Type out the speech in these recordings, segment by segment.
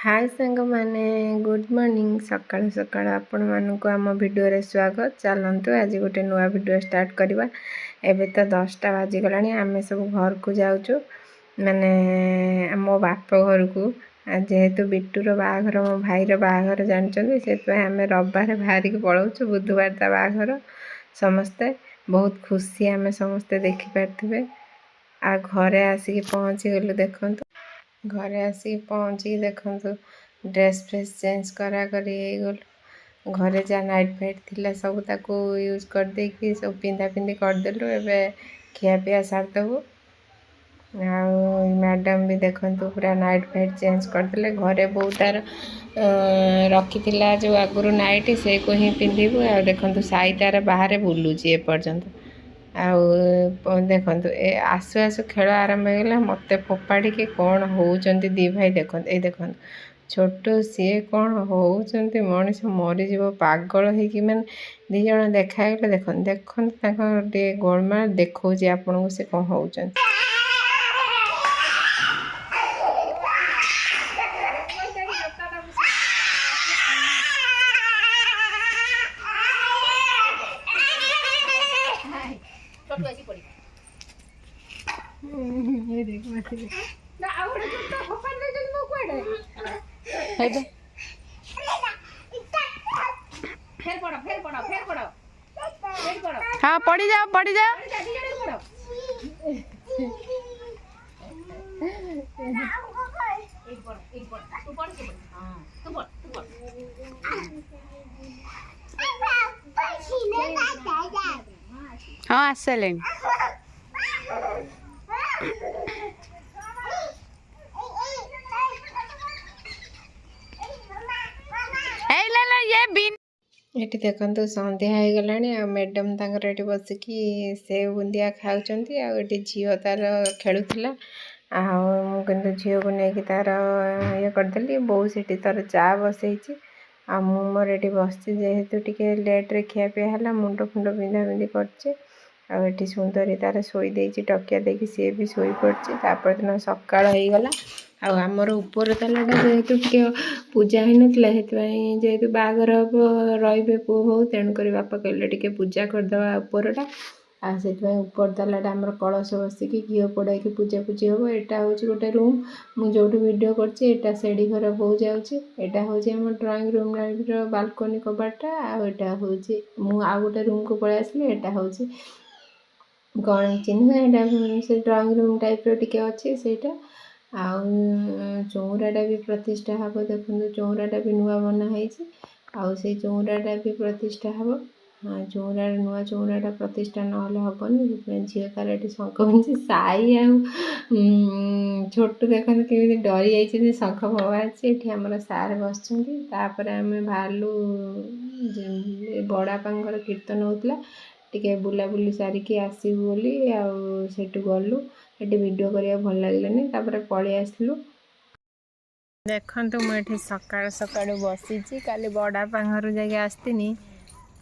हाय सांग मैंने good morning सकाळु सकाळु आपण मानक आम भिडियो रे स्वागत। चलतु आज गोटे नुआ भिडियो स्टार्ट करवा। एबे तो 10टा बाजिगला आम सब घर को जाऊँ माने मो बाप घर को जेहेतु बिट्टूर बाहाघर मो भाईर बाहाघर जानते से आम रविवार बाहर पलाऊँ बुधवार ता बाहाघर समस्ते बहुत खुशी आम समस्ते देखिपारे। आ घरे आसिक पहुँची गलु देखु घरे आसिक पहुँची देखु ड्रेस फ्रेस चेंज करा करी गलु घरे जहाँ नाइट फाइट थिला सब ताको यूज कर दे कि सब पिंधा पिंधी करदेलु। एबे खिया पिया सारदेबु। मैडम भी देखु पूरा नाइट फाइट चेंज करदे घरे बहुतार रखी जो आगुरी नाइट से को ही पिंधु आ देखु साई तार बाहर बुलूची एपर्यंत आउ देखु ए आसु आसु खेल आरंभ होगा मत फोपाड़ी कौन होती दी भाई देखो ये देखो छोट सी कौन होती मनीष मरीज पागल होगी मैंने दी जन देखागले देखो देखते गोलमाल देखा आपन को से कौन होती ये देख ना आवड़े तो होपन ले जन मो कोडे हे दे फेर पड़ो हां पड़ी जा एक पड़ तू पड़ के हां तू पड़ हां आसलेन ये देखो सन्ध्या हो गला मैडम तक बसिकी सेव बुंदिया खाऊँ आए झील तार खेलुला कि झील को लेकिन तार ये करदेली बो से तार चा बसई आ मोर ये बस जेहेतु टी लेट्रे खियापिया है मुंड फुंड बिंधा बिंधी कर सुंदरी तार शोदे टकिया देखी सी भी शोई पड़े दिन सकाल हो गला आमर ऊपर तालाटा जेहेतु टे पूजा हो नाला जेहेतु बागर हम रे पु बहु तेणुक बापा कहले टे पूजा करदे उपरटा से ऊपर तालाटा आमर कलश बसिकी घी पड़ाई पूजा पूजी हम। यहाँ हूँ गोटे रूम मुझे वीडियो करटा सेड़ी घर बो जाऊँगा हूँ आम ड्रॉइंग रूम बालकोनी कबाटा आटा हूँ मुझे गोटे रूम को पलि आसली। यहाँ हूँ गणेश चिन्ह यहाँ से ड्रॉइंग रूम टाइप टे अच्छे से चौराटा भी प्रतिष्ठा हम। देखो चौराटा भी नुआ बनाई से चौराटा भी प्रतिष्ठा हम। चौरा नुआ चौराटा प्रतिष्ठा ना हेनी झील तार ये शंख बनी साई आ छोटू देखते कमी डरी जाइए शंख भवाई आम सार बस आम बाहरलु बड़ापार कीर्तन होता टे बुलाबुली सारिकी आसबू बोली आठ गलु ये वीडियो करिया भल लगलानी पलि आसलु। देखु मुझे सकाल सकाल बसी काली बड़ापा घर जाके आसतीनी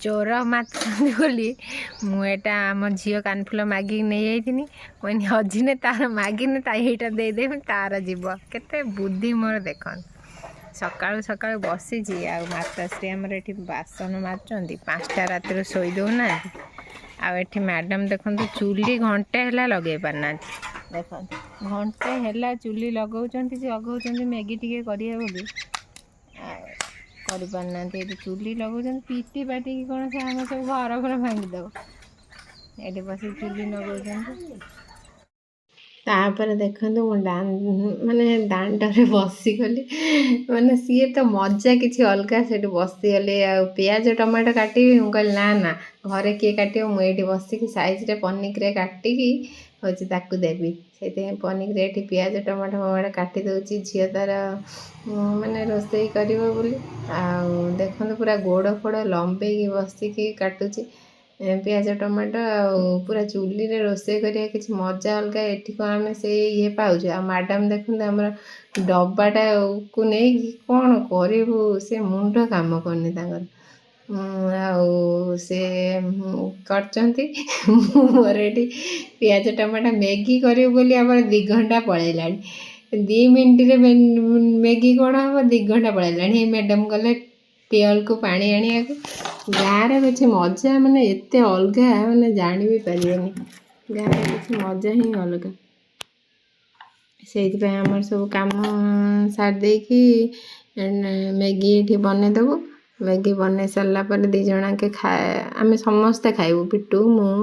चोर माती बोली मुझे आम झील कानफुल मागिक नहीं जाइनी मुझे हजिने तार मागिने यहाँ देदेमी तार जीव केते बुद्धि मोर देख सकाळु सकाळु बसी माताश्री आमर ये बासन मार्चंती 5टा रातिर शोई दौना आठी मैडम देखो चूली घंटे है लगे पारना देख घंटे है चूली लगाऊँ मैगी टी कर पारना चूली लगाऊँ पीटी पाटी कौन से आम सब घर घर भांगीदेव ये बस चूली लगाऊँ। तापर देखु माने दांडे बसीगली माने सी तो मजा किसी अलग से बसीगली पियाज टमाटो काटी कहली ना ना घरे किए काट मुझे बसिक साइज पनिक काटिकी हूँ ताकू देवी से पनिक ये पियाज टमाटो फमाटो काटी दूसरी झील तार माने रोसई कर देखो पूरा गोड़ फोड़ लंबे बसिकी काटुची पियाज टमाटो पूरा चूली रे रोसे करिया किसी मजा अलग एठी को आम से ये पाउछ आ मैडम देखते आम डब्बाटा को नहीं कौन करू से मुंड काम करनी से कर मोर ये पियाज टमाटो मैगी करूँ बोली आम 2 घंटा पलैलानी 2 ମିନିଟ୍ରେ ମ୍ୟାଗି କ'ଣ ହେବ 2 ଘଣ୍ଟା ପଳେଇଲାଣି। ଏ ମ୍ୟାଡ଼ାମ୍ ଗଲେ ଟିଅଲ୍କୁ ପାଣି ଆଣିବାକୁ। ଗାଁରେ କିଛି ମଜା ମାନେ ଏତେ ଅଲଗା ମାନେ ଜାଣି ବି ପାରିବେନି। ଗାଁରେ କିଛି ମଜା ହିଁ ଅଲଗା। ସେଇଥିପାଇଁ ଆମର ସବୁ କାମ ସାରି ଦେଇକି ମ୍ୟାଗି ଏଠି ବନେଇଦେବୁ। ମ୍ୟାଗି ବନେଇ ସାରିଲା ପରେ 2 ଜଣକେ ଆମେ ସମସ୍ତେ ଖାଇବୁ, ପିଟୁ ମୁଁ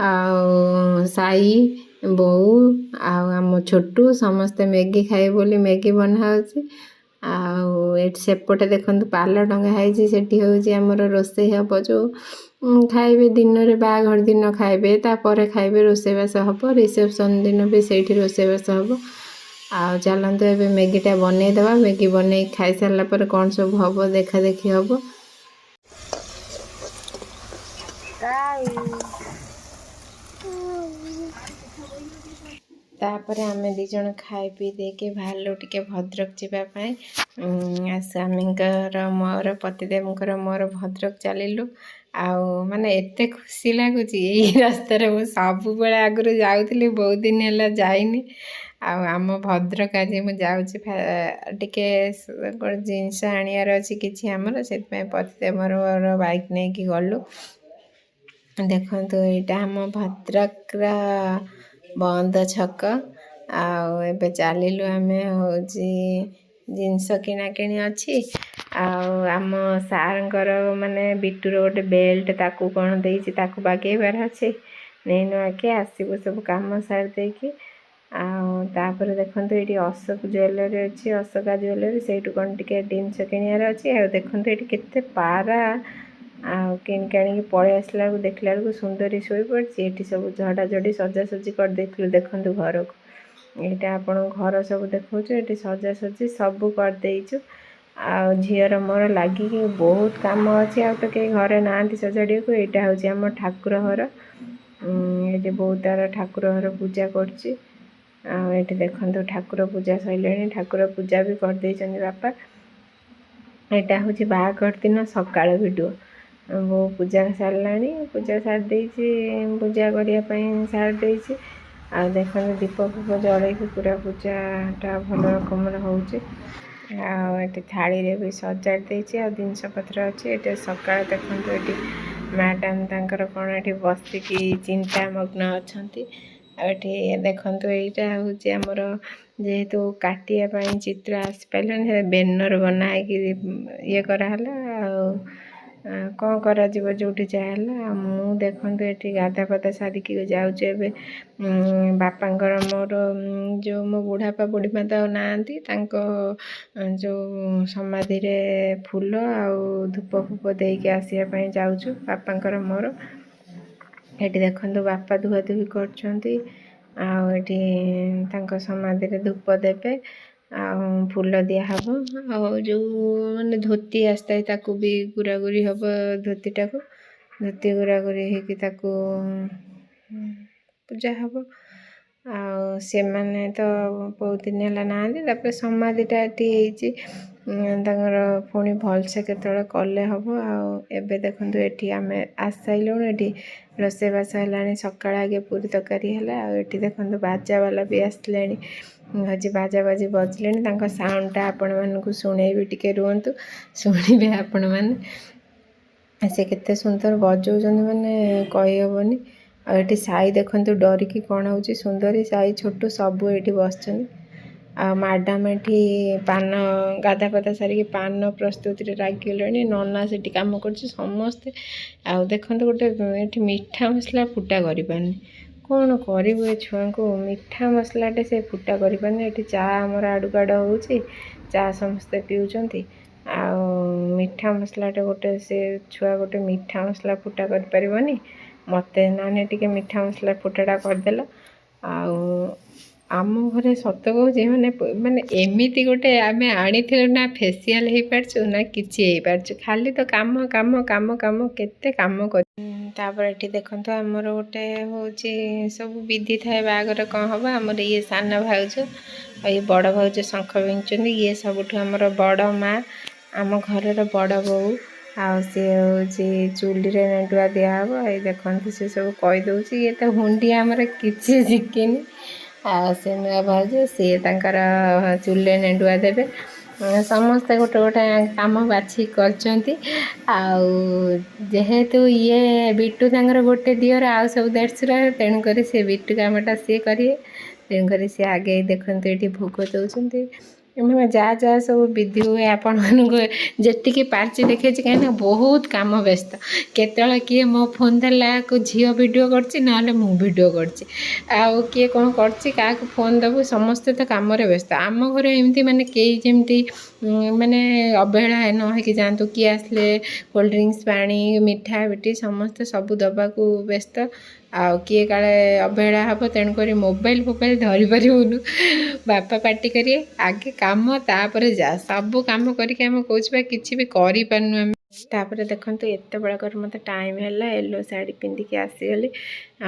ଆଉ ସାଇ ବୋଉ ଆଉ ଆମ ଛୋଟୁ ସମସ୍ତେ ମ୍ୟାଗି ଖାଇବୁ ବୋଲି ମ୍ୟାଗି ବନା ହେଉଛି। ଆଉ ଏଠି ସେପଟେ ଦେଖନ୍ତୁ ପାଲ ଟଙ୍ଗା ହେଇଛି, ସେଠି ହେଉଛି ଆମର ରୋଷେଇ ହେବ ଯେଉଁ ଖାଇବେ ଦିନରେ, ବାହାଘର ଦିନ ଖାଇବେ, ତାପରେ ଖାଇବେ, ରୋଷେଇବାସ ହେବ। ରିସେପସନ୍ ଦିନ ବି ସେଇଠି ରୋଷେଇବାସ ହେବ। ଆଉ ଚାଲନ୍ତୁ ଏବେ ମ୍ୟାଗିଟା ବନେଇଦେବା। ମ୍ୟାଗି ବନେଇ ଖାଇସାରିଲା ପରେ କ'ଣ ସବୁ ହେବ ଦେଖା ଦେଖି ହେବ। ତାପରେ ଆମେ 2 ଜଣ ଖାଇ ପିଇ ଦେଇକି ବାହାରିଲୁ ଟିକେ ଭଦ୍ରକ ଯିବା ପାଇଁ। ସ୍ୱାମୀଙ୍କର ମୋର, ପତିଦେବଙ୍କର ମୋର ଭଦ୍ରକ ଚାଲିଲୁ। ଆଉ ମାନେ ଏତେ ଖୁସି ଲାଗୁଛି ଏଇ ରାସ୍ତାରେ। ମୁଁ ସବୁବେଳେ ଆଗରୁ ଯାଉଥିଲି, ବହୁତ ଦିନ ହେଲା ଯାଇନି। ଆଉ ଆମ ଭଦ୍ରକ ଆଜି ମୁଁ ଯାଉଛି ଟିକେ ଗୋଟେ ଜିନିଷ ଆଣିବାର ଅଛି କିଛି ଆମର, ସେଥିପାଇଁ ପତିଦେବଙ୍କର ବାଇକ୍ ନେଇକି ଗଲୁ। ଦେଖନ୍ତୁ ଏଇଟା ଆମ ଭଦ୍ରକର ବନ୍ଦ ଛକ। ଆଉ ଏବେ ଚାଲିଲୁ ଆମେ ହେଉଛି ଜିନିଷ କିଣାକିଣି ଅଛି। ଆଉ ଆମ ସାର୍ଙ୍କର ମାନେ ବିଟୁର ଗୋଟେ ବେଲ୍ଟ ତାକୁ କ'ଣ ଦେଇଛି, ତାକୁ ବାଗେଇବାର ଅଛି। ନେଇ ନୂଆକି ଆସିବୁ ସବୁ କାମ ସାରି ଦେଇକି। ଆଉ ତାପରେ ଦେଖନ୍ତୁ ଏଇଠି ଅଶୋକ ଜୁଏଲାରୀ ଅଛି, ଅଶୋକା ଜୁଏଲାରୀ, ସେଇଠୁ କ'ଣ ଟିକେ ଜିନିଷ କିଣିବାର ଅଛି। ଆଉ ଦେଖନ୍ତୁ ଏଇଠି କେତେ ପାରା, ଆଉ କିଣିକି ଆଣିକି ପଳେଇ ଆସିଲା ବେଳକୁ ଦେଖିଲା ବେଳକୁ ସୁନ୍ଦରୀ ଶୋଇପଡ଼ିଛି। ଏଠି ସବୁ ଝଡ଼ାଝଡ଼ି ସଜାସଜି କରିଦେଇଥିଲୁ। ଦେଖନ୍ତୁ ଘରକୁ, ଏଇଟା ଆପଣଙ୍କ ଘର ସବୁ ଦେଖାଉଛୁ। ଏଠି ସଜାସଜି ସବୁ କରିଦେଇଛୁ। ଆଉ ଝିଅର ମୋର ଲାଗିକି ବହୁତ କାମ ଅଛି, ଆଉ ତ କେହି ଘରେ ନାହାନ୍ତି ସଜାଡ଼ିବାକୁ। ଏଇଟା ହେଉଛି ଆମ ଠାକୁର ଘର। ଏଠି ବହୁତ ତାର ଠାକୁର ଘର ପୂଜା କରୁଛି। ଆଉ ଏଠି ଦେଖନ୍ତୁ ଠାକୁର ପୂଜା ସରିଲାଣି, ଠାକୁର ପୂଜା ବି କରିଦେଇଛନ୍ତି ବାପା। ଏଇଟା ହେଉଛି ବାହାଘର ଦିନ ସକାଳ ଭିଡ଼ିଓ। ବୋଉ ପୂଜା ସାରିଲାଣି, ପୂଜା ସାରି ଦେଇଛି, ପୂଜା କରିବା ପାଇଁ ସାରି ଦେଇଛି। ଆଉ ଦେଖନ୍ତୁ ଦୀପ ଫିପ ଜଳେଇକି ପୁରା ପୂଜାଟା ଭଲ ରକମର ହେଉଛି। ଆଉ ଏଠି ଥାଳିରେ ବି ସଜାଡ଼ି ଦେଇଛି, ଆଉ ଜିନିଷପତ୍ର ଅଛି। ଏଠି ସକାଳେ ଦେଖନ୍ତୁ ଏଠି ମ୍ୟାଡ଼ାମ୍ ତାଙ୍କର କ'ଣ ଏଠି ବସିକି ଚିନ୍ତାମଗ୍ନ ଅଛନ୍ତି। ଆଉ ଏଠି ଦେଖନ୍ତୁ ଏଇଟା ହେଉଛି ଆମର ଯେହେତୁ କାଟିବା ପାଇଁ ଚିତ୍ର ଆସିପାରିଲାନି, ସେ ବ୍ୟାନର୍ ବନା ହେଇକି ଇଏ କରାହେଲା। ଆଉ କ'ଣ କରାଯିବ, ଯେଉଁଠି ଯାହା ହେଲା। ଆଉ ମୁଁ ଦେଖନ୍ତୁ ଏଠି ଗାଧା ପାଧା ସାରିକି ଯାଉଛି ଏବେ ବାପାଙ୍କର ମୋର ଯେଉଁ ମୋ ବୁଢ଼ାପା ବୁଢ଼ୀମା ତ ନାହାନ୍ତି, ତାଙ୍କ ଯେଉଁ ସମାଧିରେ ଫୁଲ ଆଉ ଧୂପ ଫୂପ ଦେଇକି ଆସିବା ପାଇଁ ଯାଉଛୁ ବାପାଙ୍କର ମୋର। ଏଠି ଦେଖନ୍ତୁ ବାପା ଧୁଆଧୁଇ କରୁଛନ୍ତି। ଆଉ ଏଠି ତାଙ୍କ ସମାଧିରେ ଧୂପ ଦେବେ, ଆଉ ଫୁଲ ଦିଆହେବ। ଆଉ ଯେଉଁ ମାନେ ଧୋତି ଆସିଥାଏ ତାକୁ ବି ଗୁରାଗୁରି ହେବ, ଧୋତିଟାକୁ ଧୋତି ଗୁରାଗୁରି ହେଇକି ତାକୁ ପୂଜା ହେବ। ଆଉ ସେମାନେ ତ ବହୁତ ଦିନ ହେଲା ନାହାନ୍ତି। ତାପରେ ସମାଧିଟା ଏଠି ହେଇଛି, ତାଙ୍କର ପୁଣି ଭଲସେ କେତେବେଳେ କଲେ ହେବ। ଆଉ ଏବେ ଦେଖନ୍ତୁ ଏଠି ଆମେ ଆସିସାରିଲୁଣି। ଏଠି ରୋଷେଇବାସ ହେଲାଣି, ସକାଳେ ଆଗେ ପୁରୀ ତରକାରୀ ହେଲା। ଆଉ ଏଠି ଦେଖନ୍ତୁ ବାଜାବାଲା ବି ଆସିଲେଣି, ହେଉଛି ବାଜାବାଜି ବଜିଲେଣି। ତାଙ୍କ ସାଉଣ୍ଡଟା ଆପଣମାନଙ୍କୁ ଶୁଣେଇବି, ଟିକେ ରୁହନ୍ତୁ, ଶୁଣିବେ ଆପଣମାନେ। ସେ କେତେ ସୁନ୍ଦର ବଜାଉଛନ୍ତି ମାନେ କହିହେବନି। ଆଉ ଏଠି ସାଇ ଦେଖନ୍ତୁ ଡରିକି କ'ଣ ହେଉଛି, ସୁନ୍ଦରୀ ସାଇ ଛୋଟୁ ସବୁ ଏଇଠି ବସିଛନ୍ତି। ଆଉ ମ୍ୟାଡ଼ାମ୍ ଏଠି ପାନ ଗାଧା ପାଧା ସାରିକି ପାନ ପ୍ରସ୍ତୁତିରେ ଲାଗିଗଲେଣି। ନନା ସେଠି କାମ କରୁଛି, ସମସ୍ତେ। ଆଉ ଦେଖନ୍ତୁ ଗୋଟେ ଏଠି ମିଠା ମସଲା ଫୁଟା କରିପାରୁନି, କ'ଣ କରିବୁ ଏ ଛୁଆଙ୍କୁ। ମିଠା ମସଲାଟେ ସେ ଫୁଟା କରିପାରୁନି। ଏଠି ଚା ଆମର ଆଡ଼କୁ ଆଡ଼ ହେଉଛି, ଚା ସମସ୍ତେ ପିଉଛନ୍ତି। ଆଉ ମିଠା ମସଲାଟେ ଗୋଟେ ସେ ଛୁଆ ଗୋଟେ ମିଠା ମସଲା ଫୁଟା କରିପାରିବନି। ମୋତେ ନହେଲେ ଟିକେ ମିଠା ମସଲା ଫୁଟାଟା କରିଦେଲ। ଆଉ ଆମ ଘରେ ସତ କହୁଛି ମାନେ ଏମିତି ଗୋଟେ ଆମେ ଆଣିଥିଲୁ ନା, ଫେସିଆଲ୍ ହେଇପାରୁଛୁ ନା କିଛି ହେଇପାରୁଛୁ, ଖାଲି ତ କାମ କାମ କାମ କାମ, କେତେ କାମ କରି। ତାପରେ ଏଠି ଦେଖନ୍ତୁ ଆମର ଗୋଟେ ହେଉଛି ସବୁ ବିଧି ଥାଏ ବାହାଘର କ'ଣ ହେବ। ଆମର ଇଏ ସାନ ଭାଉଜ ଆଉ ଇଏ ବଡ଼ ଭାଉଜ ଶଙ୍ଖ ବିଞ୍ଚୁଛନ୍ତି। ଇଏ ସବୁଠୁ ଆମର ବଡ଼ ମା, ଆମ ଘରର ବଡ଼ ବୋଉ। ଆଉ ସିଏ ହେଉଛି ଚୁଲିରେ ନେଣ୍ଡୁଆ ଦିଆହେବ। ଏଇ ଦେଖନ୍ତୁ ସେ ସବୁ କହିଦେଉଛି। ଇଏ ତ ହୁଣ୍ଡି ଆମର କିଛି ଶିଖିନି। ଆଉ ସେ ନୂଆ ଭାଉଜ ସିଏ ତାଙ୍କର ଚୁଲିରେ ନେଣ୍ଡୁଆ ଦେବେ। ସମସ୍ତେ ଗୋଟେ ଗୋଟେ କାମ ବାଛି କରିଛନ୍ତି। ଆଉ ଯେହେତୁ ଇଏ ବିଟୁ ତାଙ୍କର ଗୋଟେ ଦିଅର ଆଉ ସବୁ ଦେଢ଼ଶୁର, ତେଣୁକରି ସେ ବିଟୁ କାମଟା ସିଏ କରିବେ। ତେଣୁକରି ସିଏ ଆଗେ ଦେଖନ୍ତୁ ଏଠି ଭୋଗ ଦେଉଛନ୍ତି। ଏମାନେ ଯାହା ସବୁ ବିଧି ହୁଏ ଆପଣମାନଙ୍କୁ ଯେତିକି ପାରୁଛି ଦେଖେଇଛି, କାହିଁକିନା ବହୁତ କାମ ବ୍ୟସ୍ତ। କେତେବେଳେ କିଏ ମୋ ଫୋନ୍ ଦେଲା ଝିଅ ଭିଡ଼ିଓ କରୁଛି, ନହେଲେ ମୁଁ ଭିଡ଼ିଓ କରୁଛି, ଆଉ କିଏ କ'ଣ କରୁଛି, କାହାକୁ ଫୋନ୍ ଦେବୁ, ସମସ୍ତେ ତ କାମରେ ବ୍ୟସ୍ତ। ଆମ ଘରେ ଏମିତି ମାନେ କେହି ଯେମିତି ମାନେ ଅବହେଳା ନ ହେଇକି ଯାଆନ୍ତୁ। କିଏ ଆସିଲେ କୋଲ୍ଡ ଡ୍ରିଙ୍କସ୍, ପାଣି, ମିଠା ପିଠି ସମସ୍ତେ ସବୁ ଦେବାକୁ ବ୍ୟସ୍ତ। ଆଉ କିଏ କାଳେ ଅବହେଳା ହେବ, ତେଣୁକରି ମୋବାଇଲ୍ ଧରିପାରିବୁନୁ, ବାପା ପାଟି କରିବେ। ଆଗେ କାମ ତାପରେ ସବୁ କାମ କରିକି ଆମେ କହୁଛୁ ବା କିଛି ବି କରିପାରୁନୁ ଆମେ। ତାପରେ ଦେଖନ୍ତୁ ଏତେବେଳକରେ ମୋତେ ଟାଇମ୍ ହେଲା, ୟେଲୋ ଶାଢ଼ୀ ପିନ୍ଧିକି ଆସିଗଲି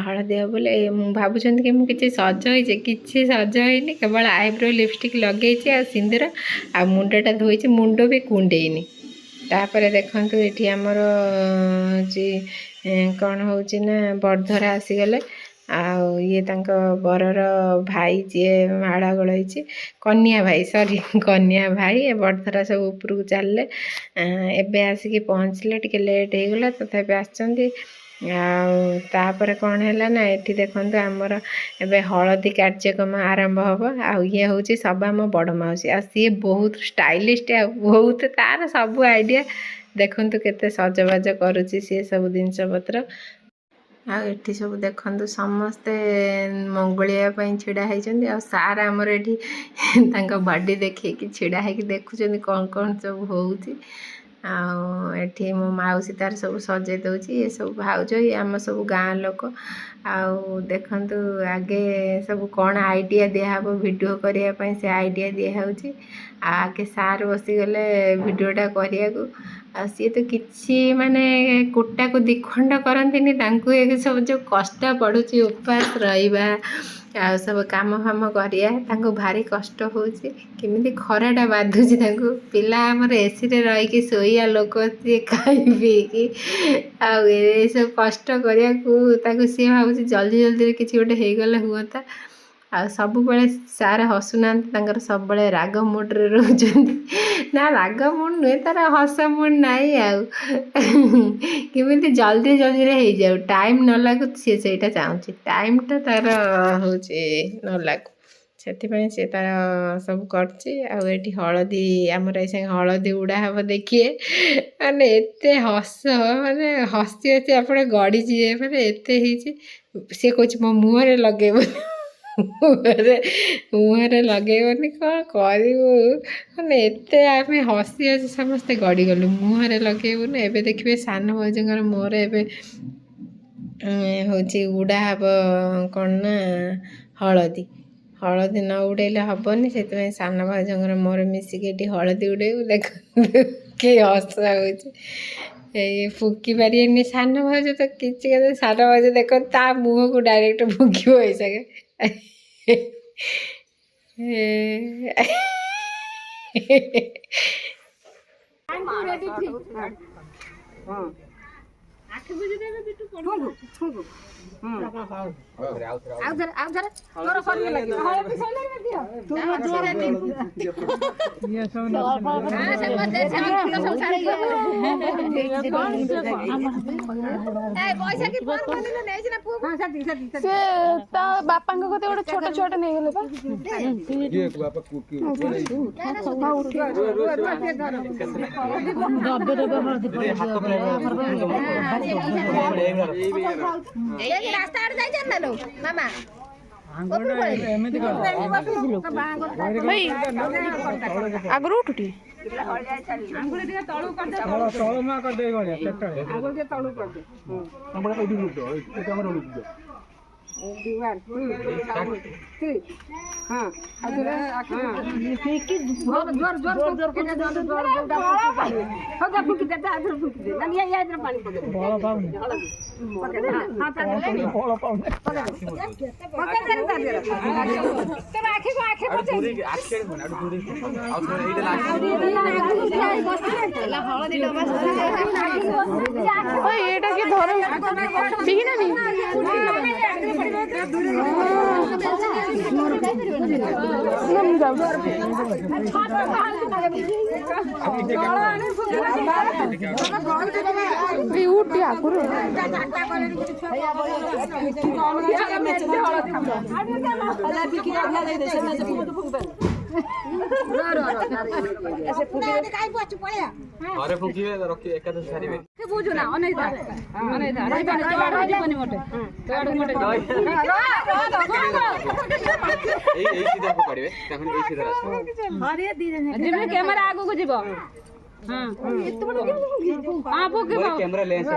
ହଳଦୀ ହେବ ବୋଲି। ମୁଁ ଭାବୁଛନ୍ତି କି ମୁଁ କିଛି ସଜ ହେଇଛି, କିଛି ସଜ ହେଇନି, କେବଳ ଆଇବ୍ରୋ ଲିପଷ୍ଟିକ୍ ଲଗେଇଛି ଆଉ ସିନ୍ଦୁର, ଆଉ ମୁଣ୍ଡଟା ଧୋଇଛି, ମୁଣ୍ଡ ବି କୁଣ୍ଡେଇନି। ତାପରେ ଦେଖନ୍ତୁ ଏଠି ଆମର ହେଉଛି କ'ଣ ହେଉଛି ନା ବରଧରା ଆସିଗଲେ। ଆଉ ଇଏ ତାଙ୍କ ବରର ଭାଇ ଯିଏ ମାଳ ଗୋଳେଇଛି, କନ୍ୟା ଭାଇ ଏ ବରଧରା ସବୁ ଉପରକୁ ଚାଲିଲେ। ଏବେ ଆସିକି ପହଞ୍ଚିଲେ, ଟିକେ ଲେଟ୍ ହେଇଗଲା, ତଥାପି ଆସିଛନ୍ତି। ଆଉ ତାପରେ କ'ଣ ହେଲା ନା ଏଠି ଦେଖନ୍ତୁ ଆମର ଏବେ ହଳଦୀ କାର୍ଯ୍ୟକ୍ରମ ଆରମ୍ଭ ହେବ। ଆଉ ଇଏ ହେଉଛି ସବୁ ଆମ ବଡ଼ ମାଉସୀ, ଆଉ ସିଏ ବହୁତ ଷ୍ଟାଇଲିଷ୍ଟ, ଆଉ ବହୁତ ତାର ସବୁ ଆଇଡ଼ିଆ। ଦେଖନ୍ତୁ କେତେ ସଜବାଜ କରୁଛି ସିଏ ସବୁ ଜିନିଷ ପତ୍ର। ଆଉ ଏଠି ସବୁ ଦେଖନ୍ତୁ ସମସ୍ତେ ମଙ୍ଗୁଳିଆ ପାଇଁ ଛିଡ଼ା ହେଇଛନ୍ତି। ଆଉ ସାର୍ ଆମର ଏଠି ତାଙ୍କ ବଡି ଦେଖେଇକି ଛିଡ଼ା ହେଇକି ଦେଖୁଛନ୍ତି କ'ଣ ସବୁ ହେଉଛି। ଆଉ ଏଠି ମୋ ମାଉସୀ ତାର ସବୁ ସଜେଇ ଦେଉଛି, ଏ ସବୁ ଭାଉଜ, ଇଏ ଆମ ସବୁ ଗାଁ ଲୋକ। ଆଉ ଦେଖନ୍ତୁ ଆଗେ ସବୁ କ'ଣ ଆଇଡ଼ିଆ ଦିଆହେବ ଭିଡ଼ିଓ କରିବା ପାଇଁ, ସେ ଆଇଡ଼ିଆ ଦିଆହେଉଛି। ଆଉ ଆଗେ ସାର୍ ବସିଗଲେ ଭିଡ଼ିଓଟା କରିବାକୁ। ଆଉ ସିଏ ତ କିଛି ମାନେ କୁଟାକୁ ଦ୍ୱିଖଣ୍ଡ କରନ୍ତିନି, ତାଙ୍କୁ ଏ ସବୁ ଯେଉଁ କଷ୍ଟ ପଡ଼ୁଛି, ଉପାସ ରହିବା ଆଉ ସବୁ କାମ ଫାମ କରିବା, ତାଙ୍କୁ ଭାରି କଷ୍ଟ ହେଉଛି। କେମିତି ଖରାଟା ବାଧୁଛି ତାଙ୍କୁ। ପିଲା ଆମର ଏସିରେ ରହିକି ଶୋଇବା ଲୋକ, ସିଏ ଖାଇ ପିଇକି ଆଉ ଏସବୁ କଷ୍ଟ କରିବାକୁ ତାକୁ ସିଏ ଭାବୁଛି ଜଲ୍ଦିରେ କିଛି ଗୋଟେ ହେଇଗଲେ ହୁଅନ୍ତା। ଆଉ ସବୁବେଳେ ସାର୍ ହସୁନାହାନ୍ତି, ତାଙ୍କର ସବୁବେଳେ ରାଗ ମୁଡ଼୍ରେ ରହୁଛନ୍ତି। ନା ରାଗ ମୁଡ଼୍ ନୁହେଁ, ତାର ହସ ମୁଡ଼୍ ନାହିଁ। ଆଉ କେମିତି ଜଲ୍ଦିରେ ହେଇଯାଉ, ଟାଇମ୍ ନ ଲାଗୁ, ସିଏ ସେଇଟା ଚାହୁଁଛି। ଟାଇମ୍ଟା ତାର ହେଉଛି ନ ଲାଗୁ, ସେଥିପାଇଁ ସେ ତାର ସବୁ କରୁଛି। ଆଉ ଏଠି ହଳଦୀ ଆମର ଏଇ ସାଙ୍ଗେ ହଳଦୀ ଉଡ଼ା ହେବ, ଦେଖିଏ ମାନେ ଏତେ ମାନେ ହସି ଆପଣ ଗଡ଼ିଯିବେ, ମାନେ ଏତେ ହେଇଛି। ସିଏ କହୁଛି ମୋ ମୁହଁରେ ଲଗେଇବନି, ମୁହଁରେ ଲଗେଇବନି, କ'ଣ କରିବୁ, ମାନେ ଏତେ ଆମେ ହସି ସମସ୍ତେ ଗଡ଼ିଗଲୁ। ମୁହଁରେ ଲଗେଇବୁନି। ଏବେ ଦେଖିବେ ସାନ ଭାଉଜଙ୍କର ମୋର ଏବେ ହେଉଛି ଉଡ଼ା ହେବ କ'ଣ ନା ହଳଦୀ ନ ଉଡ଼େଇଲେ ହେବନି। ସେଥିପାଇଁ ସାନ ଭାଉଜଙ୍କର ମୋର ମିଶିକି ଏଠି ହଳଦୀ ଉଡ଼େଇବୁ। ଦେଖନ୍ତୁ କି ହସ ହେଉଛି, ଏଇ ଫୁଙ୍କି ପାରିବେନି ସାନ ଭାଉଜ ତ କିଛି କଥା। ସାନ ଭାଉଜ ଦେଖନ୍ତୁ ତା ମୁହଁକୁ ଡାଇରେକ୍ଟ ଫୁଙ୍କିବ ଏଇ ସାଙ୍ଗେ। ବାପାଙ୍କ କତେ ଗୋଟେ ଛୋଟ ଛୁଆଟେ ନେଇଗଲେ ରାସ୍ତା ଆଡେ ଯାଇଛ ନା ମାମା? ଆଗରୁ ଉଠୁଟି ଏଇଟା କି ଧର ଉଠି ଆଗରୁ ଘରେ ଫୁଙ୍କିବେ ରଖି ଏକାଦଶ ସାରିବେ ବୁଝୁନା ଅନେଇଥା ଏଇ ସିଧା ଫୋପାଡ଼ିବେ ତାକୁ ଏଇ ସିଧା କ୍ୟାମେରା ଆଗକୁ ଯିବ କ୍ୟାମେରା ଲେନ୍ସ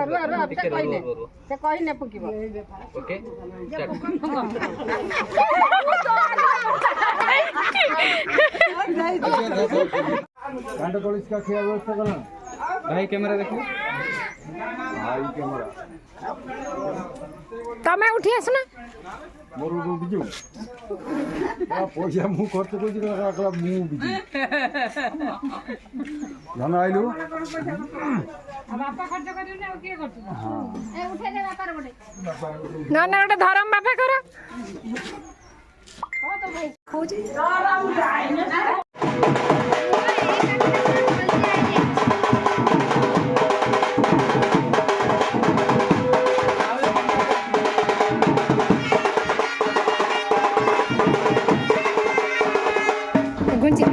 ଟିକେ ସେ କହିନେ ଫୁକିବ ଓକେ कांड कॉलेज का क्या व्यवस्था करना भाई कैमरा देखो भाई कैमरा तमें उठी आसना मोर बिजू पैसा मु खर्च कर मु बिजू धन आइलु ना ना गोटे धरम बापा कर गुंजी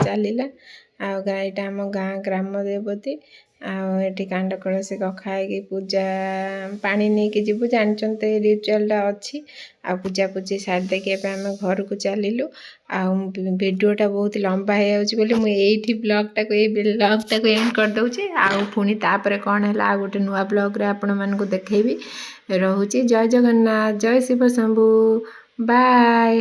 चलला गाईटा आम गाँ ग्राम देवती आठी कांड कलसी रखा है पूजा पानी नहीं कि जीवु जानते रिचुआलटा अच्छी आ पूजा पूजी सारी देखिए आम घर को चलू वीडियोटा बहुत लंबा हो मुझे ब्लॉगटा को एंड कर दूची पुणी तापर कौन है आ गोटे नुआ ब्लॉग्रे आपण मानक देखी रोचे जय जगन्नाथ जय शिव शंभु बाय।